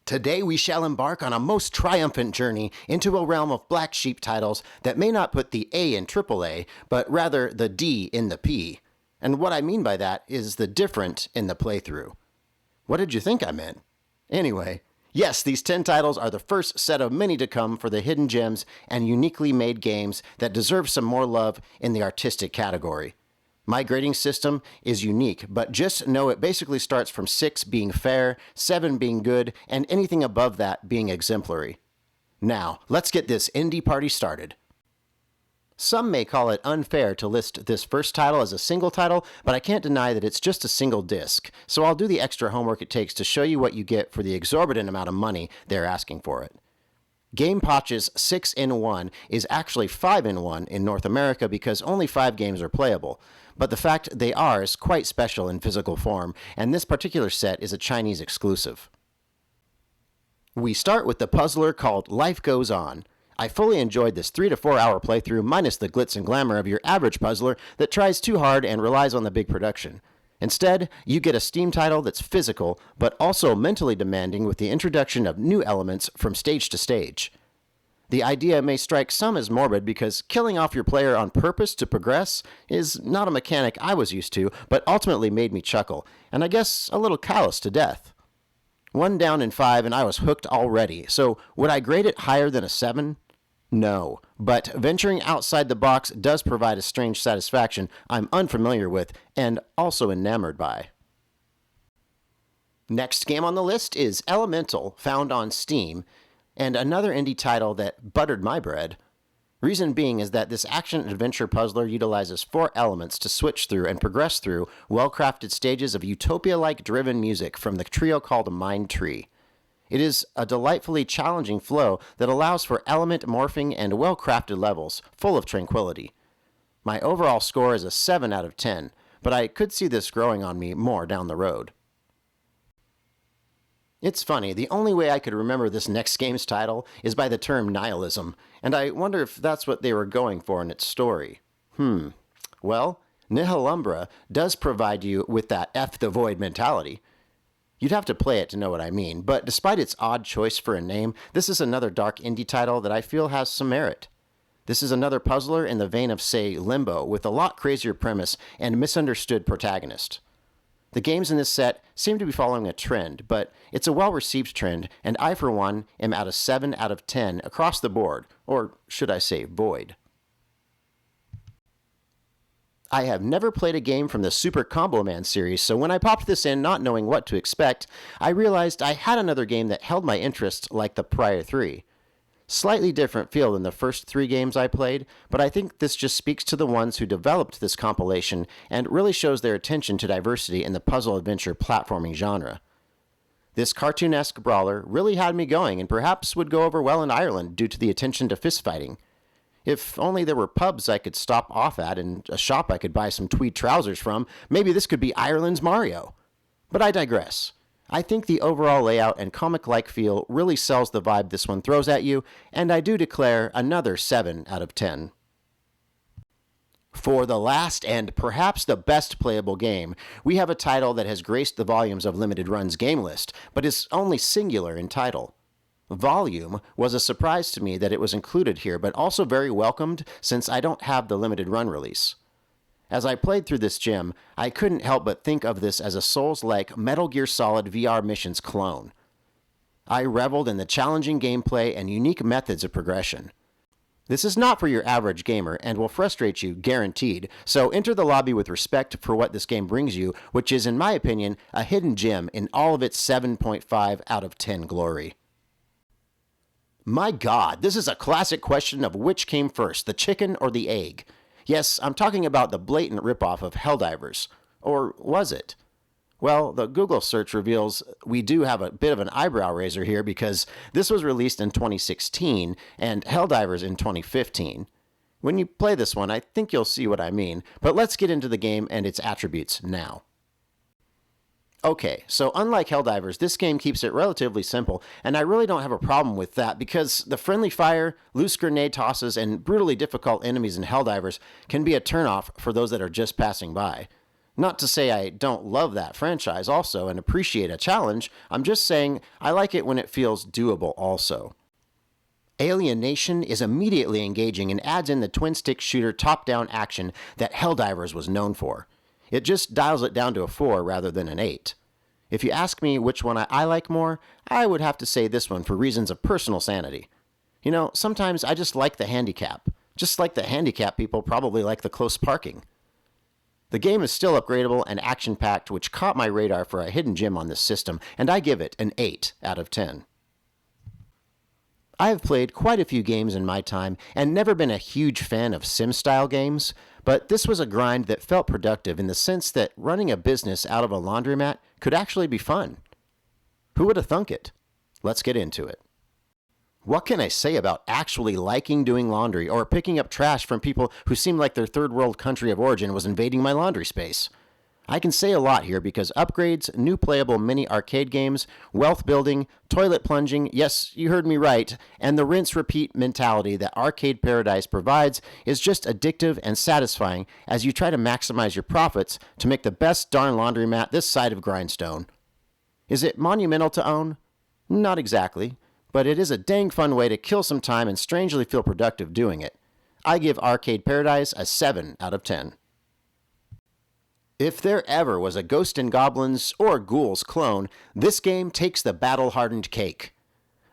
Today we shall embark on a most triumphant journey into a realm of black sheep titles that may not put the A in AAA, but rather the D in the P. And what I mean by that is the different in the playthrough. What did you think I meant? Anyway, yes, these 10 titles are the first set of many to come for the hidden gems and uniquely made games that deserve some more love in the artistic category. My grading system is unique, but just know it basically starts from 6 being fair, 7 being good, and anything above that being exemplary. Now, let's get this indie party started. Some may call it unfair to list this first title as a single title, but I can't deny that it's just a single disc, so I'll do the extra homework it takes to show you what you get for the exorbitant amount of money they're asking for it. Gamepoch's 6-in-1 is actually 5-in-1 in North America because only 5 games are playable, but the fact they are is quite special in physical form, and this particular set is a Chinese exclusive. We start with the puzzler called Life Goes On. I fully enjoyed this 3 to 4 hour playthrough minus the glitz and glamour of your average puzzler that tries too hard and relies on the big production. Instead, you get a Steam title that's physical, but also mentally demanding with the introduction of new elements from stage to stage. The idea may strike some as morbid because killing off your player on purpose to progress is not a mechanic I was used to, but ultimately made me chuckle, and I guess a little callous to death. 1 down in 5 and I was hooked already, so would I grade it higher than a 7? No, but venturing outside the box does provide a strange satisfaction I'm unfamiliar with and also enamored by. Next game on the list is Elemental, found on Steam, and another indie title that buttered my bread. Reason being is that this action-adventure puzzler utilizes 4 elements to switch through and progress through well-crafted stages of utopia-like driven music from the trio called Mind Tree. It is a delightfully challenging flow that allows for element morphing and well-crafted levels, full of tranquility. My overall score is a 7 out of 10, but I could see this growing on me more down the road. It's funny, the only way I could remember this next game's title is by the term nihilism, and I wonder if that's what they were going for in its story. Well, Nihilumbra does provide you with that F the void mentality. You'd have to play it to know what I mean, but despite its odd choice for a name, this is another dark indie title that I feel has some merit. This is another puzzler in the vein of, say, Limbo, with a lot crazier premise and misunderstood protagonist. The games in this set seem to be following a trend, but it's a well-received trend, and I, for one, am at a 7 out of 10 across the board, or should I say void. I have never played a game from the Super Comboman series, so when I popped this in not knowing what to expect, I realized I had another game that held my interest like the prior 3. Slightly different feel than the first 3 games I played, but I think this just speaks to the ones who developed this compilation and really shows their attention to diversity in the puzzle-adventure platforming genre. This cartoonesque brawler really had me going and perhaps would go over well in Ireland due to the attention to fistfighting. If only there were pubs I could stop off at and a shop I could buy some tweed trousers from, maybe this could be Ireland's Mario. But I digress. I think the overall layout and comic-like feel really sells the vibe this one throws at you, and I do declare another 7 out of 10. For the last and perhaps the best playable game, we have a title that has graced the volumes of Limited Run's game list, but is only singular in title. Volume was a surprise to me that it was included here, but also very welcomed since I don't have the Limited Run release. As I played through this gem, I couldn't help but think of this as a Souls-like Metal Gear Solid VR missions clone. I reveled in the challenging gameplay and unique methods of progression. This is not for your average gamer and will frustrate you, guaranteed, so enter the lobby with respect for what this game brings you, which is, in my opinion, a hidden gem in all of its 7.5 out of 10 glory. My God, this is a classic question of which came first, the chicken or the egg. Yes, I'm talking about the blatant ripoff of Helldivers. Or was it? Well, the Google search reveals we do have a bit of an eyebrow raiser here because this was released in 2016 and Helldivers in 2015. When you play this one, I think you'll see what I mean, but let's get into the game and its attributes now. Okay, so unlike Helldivers, this game keeps it relatively simple, and I really don't have a problem with that because the friendly fire, loose grenade tosses, and brutally difficult enemies in Helldivers can be a turnoff for those that are just passing by. Not to say I don't love that franchise also and appreciate a challenge, I'm just saying I like it when it feels doable also. Alienation is immediately engaging and adds in the twin-stick shooter top-down action that Helldivers was known for. It just dials it down to a 4 rather than an 8. If you ask me which one I like more, I would have to say this one for reasons of personal sanity. You know, sometimes I just like the handicap. Just like the handicap people probably like the close parking. The game is still upgradable and action-packed, which caught my radar for a hidden gem on this system, and I give it an 8 out of 10. I have played quite a few games in my time and never been a huge fan of sim-style games, but this was a grind that felt productive in the sense that running a business out of a laundromat could actually be fun. Who would have thunk it? Let's get into it. What can I say about actually liking doing laundry or picking up trash from people who seem like their third world country of origin was invading my laundry space? I can say a lot here because upgrades, new playable mini arcade games, wealth building, toilet plunging, yes, you heard me right, and the rinse-repeat mentality that Arcade Paradise provides is just addictive and satisfying as you try to maximize your profits to make the best darn laundromat this side of Grindstone. Is it monumental to own? Not exactly, but it is a dang fun way to kill some time and strangely feel productive doing it. I give Arcade Paradise a 7 out of 10. If there ever was a Ghost and Goblins or Ghouls clone, this game takes the battle-hardened cake.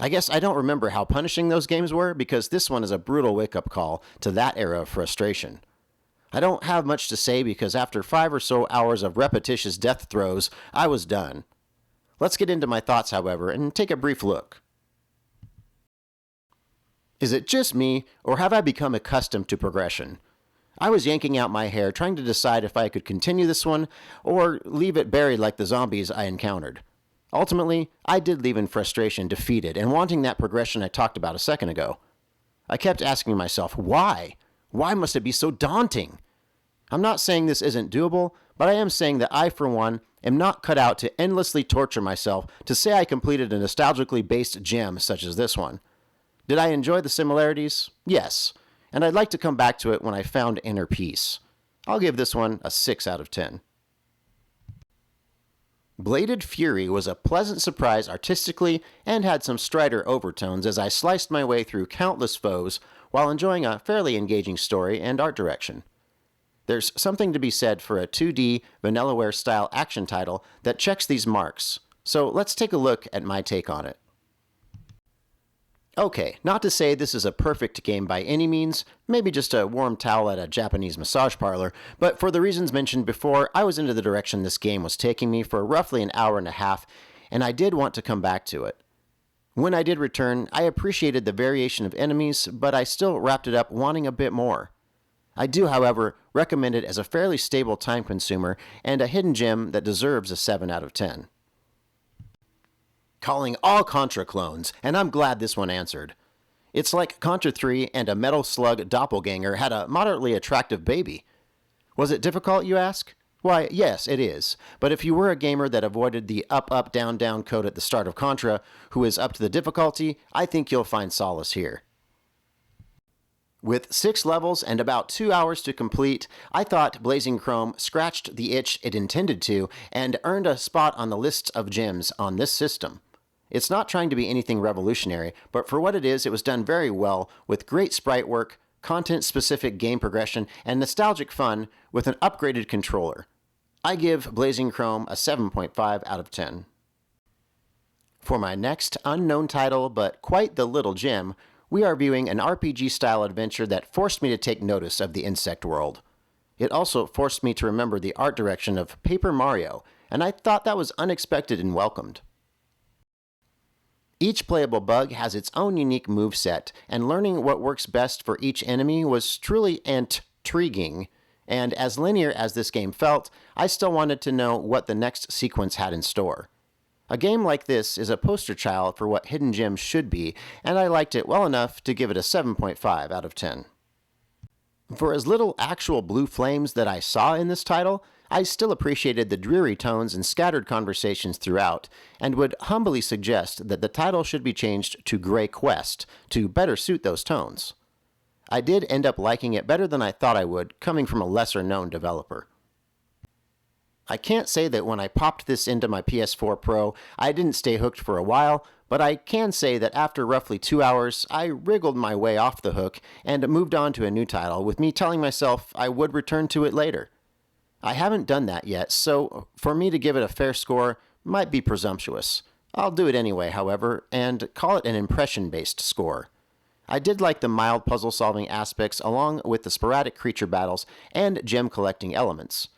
I guess I don't remember how punishing those games were because this one is a brutal wake-up call to that era of frustration. I don't have much to say because after 5 or so hours of repetitious death throes, I was done. Let's get into my thoughts, however, and take a brief look. Is it just me, or have I become accustomed to progression? I was yanking out my hair trying to decide if I could continue this one or leave it buried like the zombies I encountered. Ultimately, I did leave in frustration, defeated, and wanting that progression I talked about a second ago. I kept asking myself, why? Why must it be so daunting? I'm not saying this isn't doable, but I am saying that I, for one, am not cut out to endlessly torture myself to say I completed a nostalgically based gem such as this one. Did I enjoy the similarities? Yes. And I'd like to come back to it when I found inner peace. I'll give this one a 6 out of 10. Bladed Fury was a pleasant surprise artistically and had some Strider overtones as I sliced my way through countless foes while enjoying a fairly engaging story and art direction. There's something to be said for a 2D Vanillaware style action title that checks these marks, so let's take a look at my take on it. Okay, not to say this is a perfect game by any means, maybe just a warm towel at a Japanese massage parlor, but for the reasons mentioned before, I was into the direction this game was taking me for roughly an hour and a half, and I did want to come back to it. When I did return, I appreciated the variation of enemies, but I still wrapped it up wanting a bit more. I do, however, recommend it as a fairly stable time consumer and a hidden gem that deserves a 7 out of 10. Calling all Contra clones, and I'm glad this one answered. It's like Contra 3 and a Metal Slug doppelganger had a moderately attractive baby. Was it difficult, you ask? Why, yes, it is. But if you were a gamer that avoided the up, down, down code at the start of Contra, who is up to the difficulty, I think you'll find solace here. With 6 levels and about 2 hours to complete, I thought Blazing Chrome scratched the itch it intended to and earned a spot on the list of gems on this system. It's not trying to be anything revolutionary, but for what it is, it was done very well with great sprite work, content-specific game progression, and nostalgic fun with an upgraded controller. I give Blazing Chrome a 7.5 out of 10. For my next unknown title, but quite the little gem, we are viewing an RPG-style adventure that forced me to take notice of the insect world. It also forced me to remember the art direction of Paper Mario, and I thought that was unexpected and welcomed. Each playable bug has its own unique moveset, and learning what works best for each enemy was truly intriguing, and as linear as this game felt, I still wanted to know what the next sequence had in store. A game like this is a poster child for what hidden gems should be, and I liked it well enough to give it a 7.5 out of 10. For as little actual blue flames that I saw in this title, I still appreciated the dreary tones and scattered conversations throughout, and would humbly suggest that the title should be changed to Grey Quest to better suit those tones. I did end up liking it better than I thought I would, coming from a lesser-known developer. I can't say that when I popped this into my PS4 Pro, I didn't stay hooked for a while, but I can say that after roughly 2 hours, I wriggled my way off the hook and moved on to a new title, with me telling myself I would return to it later. I haven't done that yet, so for me to give it a fair score might be presumptuous. I'll do it anyway, however, and call it an impression-based score. I did like the mild puzzle-solving aspects along with the sporadic creature battles and gem collecting elements.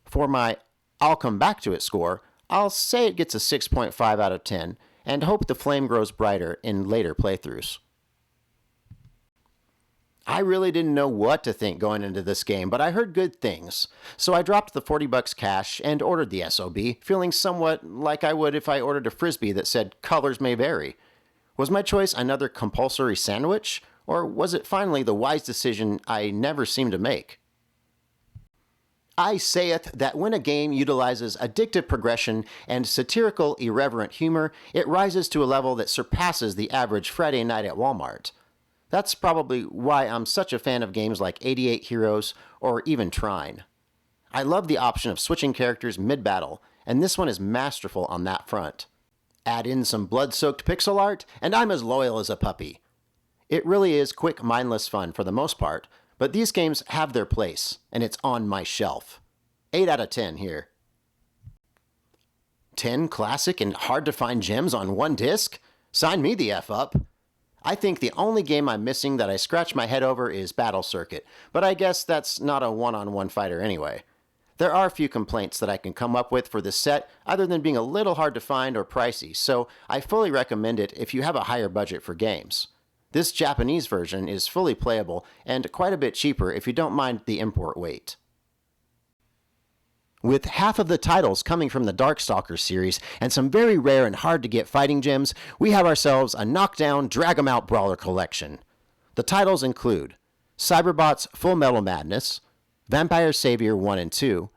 For my I'll come back to it score, I'll say it gets a 6.5 out of 10, and hope the flame grows brighter in later playthroughs. I really didn't know what to think going into this game, but I heard good things, so I dropped the $40 cash and ordered the SOB, feeling somewhat like I would if I ordered a Frisbee that said colors may vary. Was my choice another compulsory sandwich, or was it finally the wise decision I never seem to make? I saith that when a game utilizes addictive progression and satirical, irreverent humor, it rises to a level that surpasses the average Friday night at Walmart. That's probably why I'm such a fan of games like 88 Heroes or even Trine. I love the option of switching characters mid-battle, and this one is masterful on that front. Add in some blood-soaked pixel art, and I'm as loyal as a puppy. It really is quick, mindless fun for the most part, but these games have their place, and it's on my shelf. 8 out of 10 here. 10 classic and hard-to-find gems on one disc? Sign me the F up. I think the only game I'm missing that I scratch my head over is Battle Circuit, but I guess that's not a one-on-one fighter anyway. There are a few complaints that I can come up with for this set, other than being a little hard to find or pricey, so I fully recommend it if you have a higher budget for games. This Japanese version is fully playable and quite a bit cheaper if you don't mind the import weight. With half of the titles coming from the Darkstalkers series and some very rare and hard-to-get fighting gems, we have ourselves a knockdown, drag-em-out brawler collection. The titles include Cyberbot's Full Metal Madness, Vampire Savior 1 and 2,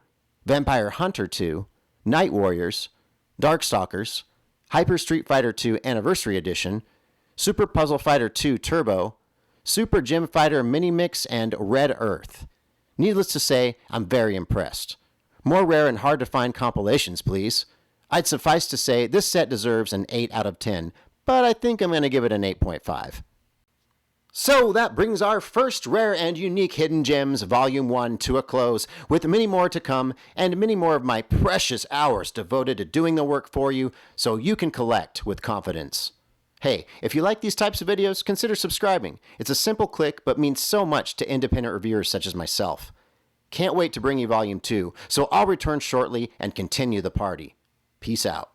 Vampire Hunter 2, Night Warriors, Darkstalkers, Hyper Street Fighter 2 Anniversary Edition, Super Puzzle Fighter 2 Turbo, Super Gym Fighter Mini Mix, and Red Earth. Needless to say, I'm very impressed. More rare and hard-to-find compilations, please. I'd suffice to say this set deserves an 8 out of 10, but I think I'm going to give it an 8.5. So that brings our first Rare and Unique Hidden Gems Volume 1 to a close, with many more to come, and many more of my precious hours devoted to doing the work for you so you can collect with confidence. Hey, if you like these types of videos, consider subscribing. It's a simple click, but means so much to independent reviewers such as myself. Can't wait to bring you Volume 2, so I'll return shortly and continue the party. Peace out.